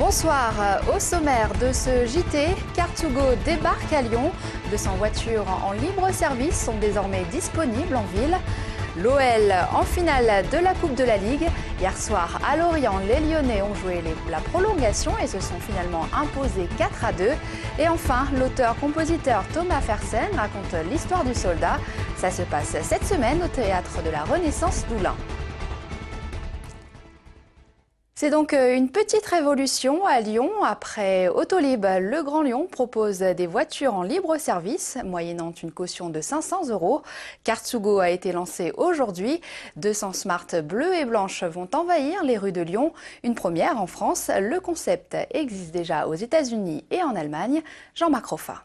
Bonsoir, au sommaire de ce JT, Car2Go débarque à Lyon. 200 voitures en libre service sont désormais disponibles en ville. L'OL en finale de la Coupe de la Ligue. Hier soir à Lorient, les Lyonnais ont joué la prolongation et se sont finalement imposés 4-2. Et enfin, l'auteur-compositeur Thomas Fersen raconte l'histoire du soldat. Ça se passe cette semaine au Théâtre de la Renaissance d'Oulin. C'est donc une petite révolution à Lyon. Après Autolib, le Grand Lyon propose des voitures en libre service, moyennant une caution de 500 €. Car2Go a été lancé aujourd'hui. 200 Smart bleues et blanches vont envahir les rues de Lyon. Une première en France. Le concept existe déjà aux États-Unis et en Allemagne. Jean-Marc Roffa.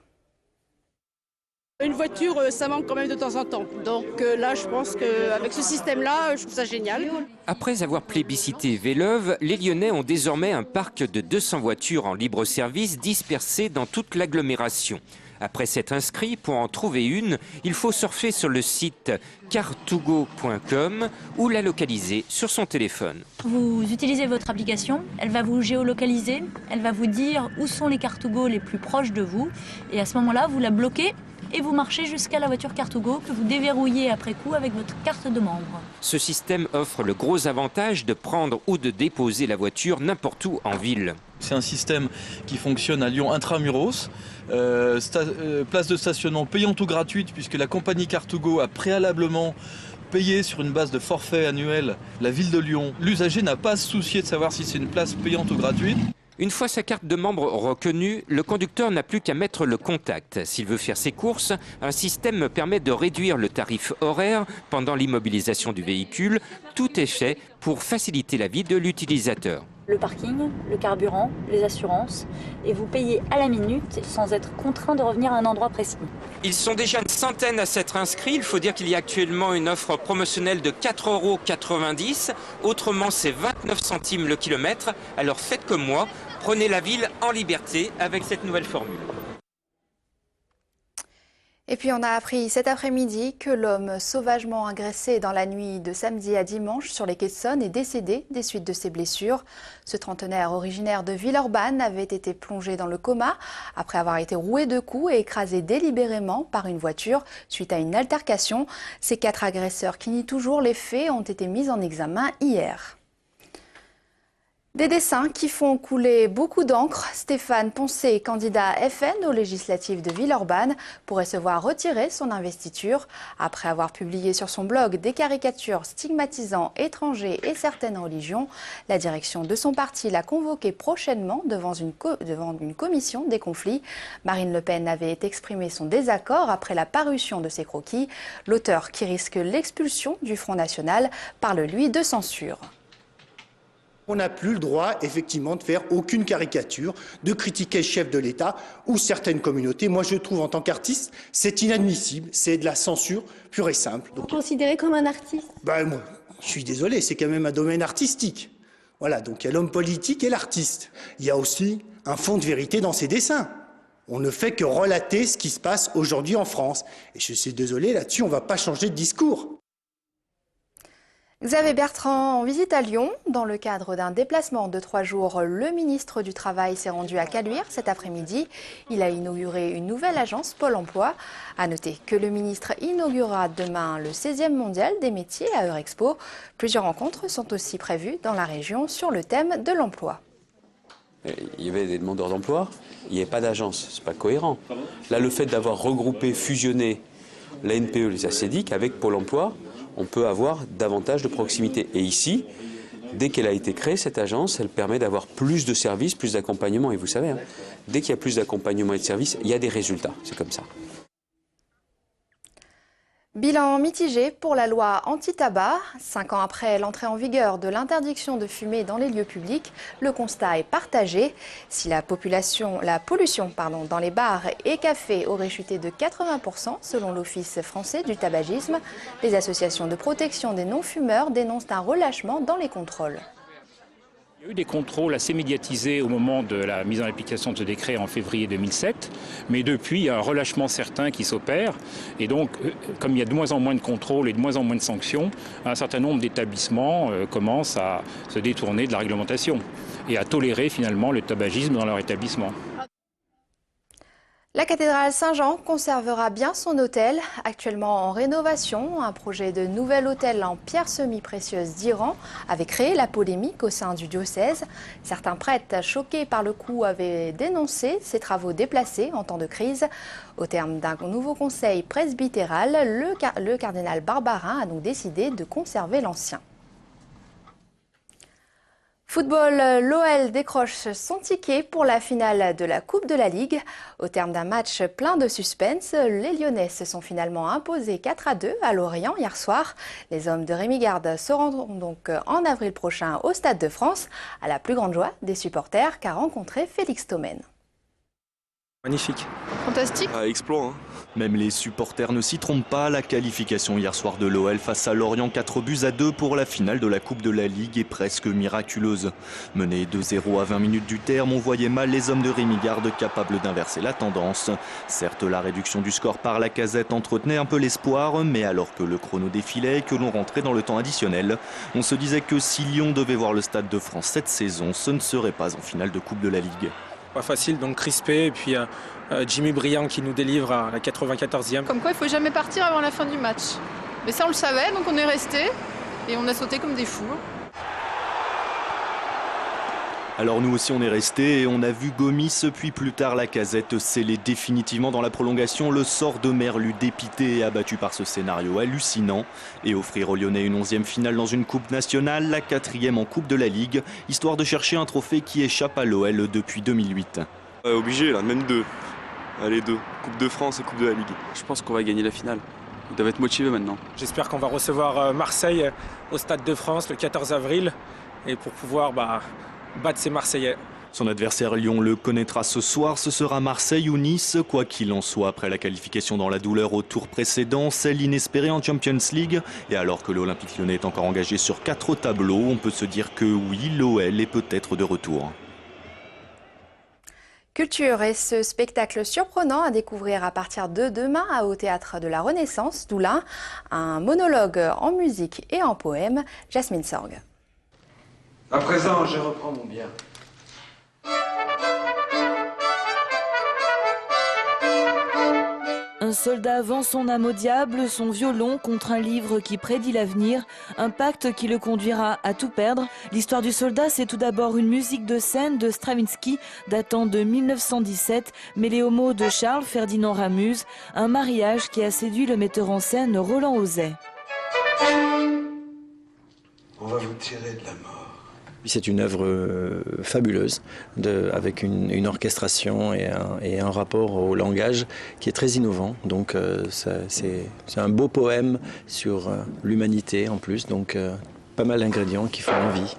Une voiture, ça manque quand même de temps en temps. Donc là, je pense qu'avec ce système-là, je trouve ça génial. Après avoir plébiscité Véleuve, les Lyonnais ont désormais un parc de 200 voitures en libre service dispersées dans toute l'agglomération. Après s'être inscrit, pour en trouver une, il faut surfer sur le site car2go.com ou la localiser sur son téléphone. Vous utilisez votre application, elle va vous géolocaliser, elle va vous dire où sont les Car2Go les plus proches de vous. Et à ce moment-là, vous la bloquez et vous marchez jusqu'à la voiture Car2Go que vous déverrouillez après coup avec votre carte de membre. Ce système offre le gros avantage de prendre ou de déposer la voiture n'importe où en ville. C'est un système qui fonctionne à Lyon intramuros, place de stationnement payante ou gratuite puisque la compagnie Car2Go a préalablement payé sur une base de forfait annuel la ville de Lyon. L'usager n'a pas à se soucier de savoir si c'est une place payante ou gratuite. Une fois sa carte de membre reconnue, le conducteur n'a plus qu'à mettre le contact. S'il veut faire ses courses, un système permet de réduire le tarif horaire pendant l'immobilisation du véhicule. Tout est fait pour faciliter la vie de l'utilisateur. Le parking, le carburant, les assurances, et vous payez à la minute sans être contraint de revenir à un endroit précis. Ils sont déjà une centaine à s'être inscrits. Il faut dire qu'il y a actuellement une offre promotionnelle de 4,90 €. Autrement, c'est 29 centimes le kilomètre. Alors faites comme moi, prenez la ville en liberté avec cette nouvelle formule. Et puis on a appris cet après-midi que l'homme sauvagement agressé dans la nuit de samedi à dimanche sur les quais de Saône est décédé des suites de ses blessures. Ce trentenaire originaire de Villeurbanne avait été plongé dans le coma après avoir été roué de coups et écrasé délibérément par une voiture suite à une altercation. Ces 4 agresseurs qui nient toujours les faits ont été mis en examen hier. Des dessins qui font couler beaucoup d'encre. Stéphane Poncet, candidat FN aux législatives de Villeurbanne, pourrait se voir retirer son investiture. Après avoir publié sur son blog des caricatures stigmatisant étrangers et certaines religions, la direction de son parti l'a convoqué prochainement devant une commission des conflits. Marine Le Pen avait exprimé son désaccord après la parution de ses croquis. L'auteur, qui risque l'expulsion du Front National, parle lui de censure. On n'a plus le droit, effectivement, de faire aucune caricature, de critiquer le chef de l'État ou certaines communautés. Moi, je trouve, en tant qu'artiste, c'est inadmissible, c'est de la censure pure et simple. Vous considérez comme un artiste ? Moi, je suis désolé, c'est quand même un domaine artistique. Voilà, donc il y a l'homme politique et l'artiste. Il y a aussi un fond de vérité dans ses dessins. On ne fait que relater ce qui se passe aujourd'hui en France. Et je suis désolé, là-dessus, on ne va pas changer de discours. Xavier Bertrand en visite à Lyon. Dans le cadre d'un déplacement de 3 jours, le ministre du Travail s'est rendu à Caluire cet après-midi. Il a inauguré une nouvelle agence Pôle emploi. À noter que le ministre inaugurera demain le 16e mondial des métiers à Eurexpo. Plusieurs rencontres sont aussi prévues dans la région sur le thème de l'emploi. Il y avait des demandeurs d'emploi, il n'y avait pas d'agence, c'est pas cohérent. Là, le fait d'avoir regroupé, fusionné la NPE, les ACEDIC avec Pôle emploi, on peut avoir davantage de proximité. Et ici, dès qu'elle a été créée, cette agence, elle permet d'avoir plus de services, plus d'accompagnement. Et vous savez, dès qu'il y a plus d'accompagnement et de services, il y a des résultats. C'est comme ça. Bilan mitigé pour la loi anti-tabac. 5 ans après l'entrée en vigueur de l'interdiction de fumer dans les lieux publics, le constat est partagé. Si la pollution dans les bars et cafés aurait chuté de 80% selon l'Office français du tabagisme, les associations de protection des non-fumeurs dénoncent un relâchement dans les contrôles. Il y a eu des contrôles assez médiatisés au moment de la mise en application de ce décret en février 2007, mais depuis, il y a un relâchement certain qui s'opère. Et donc, comme il y a de moins en moins de contrôles et de moins en moins de sanctions, un certain nombre d'établissements commencent à se détourner de la réglementation et à tolérer finalement le tabagisme dans leur établissement. La cathédrale Saint-Jean conservera bien son autel, actuellement en rénovation. Un projet de nouvel autel en pierre semi-précieuse d'Iran avait créé la polémique au sein du diocèse. Certains prêtres choqués par le coup avaient dénoncé ces travaux déplacés en temps de crise. Au terme d'un nouveau conseil presbytéral, le cardinal Barbarin a donc décidé de conserver l'ancien. Football, l'OL décroche son ticket pour la finale de la Coupe de la Ligue. Au terme d'un match plein de suspense, les Lyonnais se sont finalement imposés 4-2 à Lorient hier soir. Les hommes de Rémi Garde se rendront donc en avril prochain au Stade de France, à la plus grande joie des supporters qu'a rencontré Félix Thomen. Magnifique. Fantastique. Exploit. Hein. Même les supporters ne s'y trompent pas. La qualification hier soir de l'OL face à Lorient, 4-2 pour la finale de la Coupe de la Ligue est presque miraculeuse. Menés 2-0 à 20 minutes du terme, on voyait mal les hommes de Rémi Garde capables d'inverser la tendance. Certes, la réduction du score par Lacazette entretenait un peu l'espoir, mais alors que le chrono défilait et que l'on rentrait dans le temps additionnel, on se disait que si Lyon devait voir le Stade de France cette saison, ce ne serait pas en finale de Coupe de la Ligue. Pas facile, donc crispé, et puis Jimmy Briand qui nous délivre à la 94e. Comme quoi, il ne faut jamais partir avant la fin du match. Mais ça, on le savait, donc on est resté et on a sauté comme des fous. Alors nous aussi on est resté et on a vu Gomis puis plus tard Lacazette sceller définitivement dans la prolongation le sort de Merlu dépité et abattu par ce scénario hallucinant et offrir aux Lyonnais une 11e finale dans une coupe nationale, la 4e en Coupe de la Ligue, histoire de chercher un trophée qui échappe à l'OL depuis 2008. Obligé là, même deux. Allez deux, Coupe de France et Coupe de la Ligue. Je pense qu'on va gagner la finale. Ils doivent être motivés maintenant. J'espère qu'on va recevoir Marseille au Stade de France le 14 avril et pour pouvoir battre ces Marseillais. Son adversaire Lyon le connaîtra ce soir, ce sera Marseille ou Nice. Quoi qu'il en soit, après la qualification dans la douleur au tour précédent, celle inespérée en Champions League. Et alors que l'Olympique Lyonnais est encore engagé sur 4 tableaux, on peut se dire que oui, l'OL est peut-être de retour. Culture et ce spectacle surprenant à découvrir à partir de demain au Théâtre de la Renaissance d'Oulin. Un monologue en musique et en poème, Jasmine Sorg. À présent, je reprends mon bien. Un soldat vend son âme au diable, son violon contre un livre qui prédit l'avenir, un pacte qui le conduira à tout perdre. L'histoire du soldat, c'est tout d'abord une musique de scène de Stravinsky datant de 1917, mêlée aux mots de Charles Ferdinand Ramuz, un mariage qui a séduit le metteur en scène Roland Ozay. On va vous tirer de la mort. C'est une œuvre fabuleuse, avec une orchestration et un rapport au langage qui est très innovant. Donc c'est un beau poème sur l'humanité en plus, donc pas mal d'ingrédients qui font envie.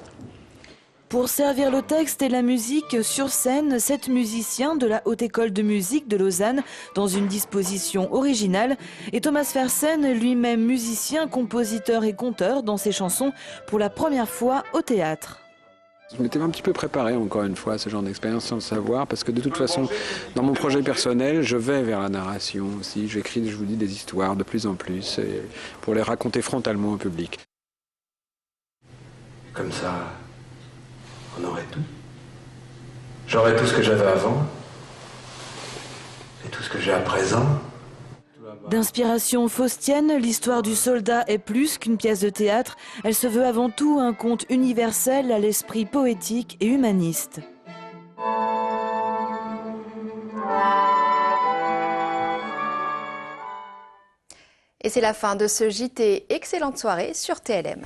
Pour servir le texte et la musique sur scène, 7 musiciens de la Haute École de musique de Lausanne dans une disposition originale et Thomas Fersen, lui-même musicien, compositeur et conteur dans ses chansons pour la première fois au théâtre. Je m'étais un petit peu préparé encore une fois à ce genre d'expérience sans le savoir parce que de toute façon dans mon projet personnel je vais vers la narration aussi, j'écris, je vous dis des histoires de plus en plus pour les raconter frontalement au public. Comme ça, on aurait tout. J'aurais tout ce que j'avais avant et tout ce que j'ai à présent. D'inspiration faustienne, l'histoire du soldat est plus qu'une pièce de théâtre. Elle se veut avant tout un conte universel à l'esprit poétique et humaniste. Et c'est la fin de ce JT. Excellente soirée sur TLM.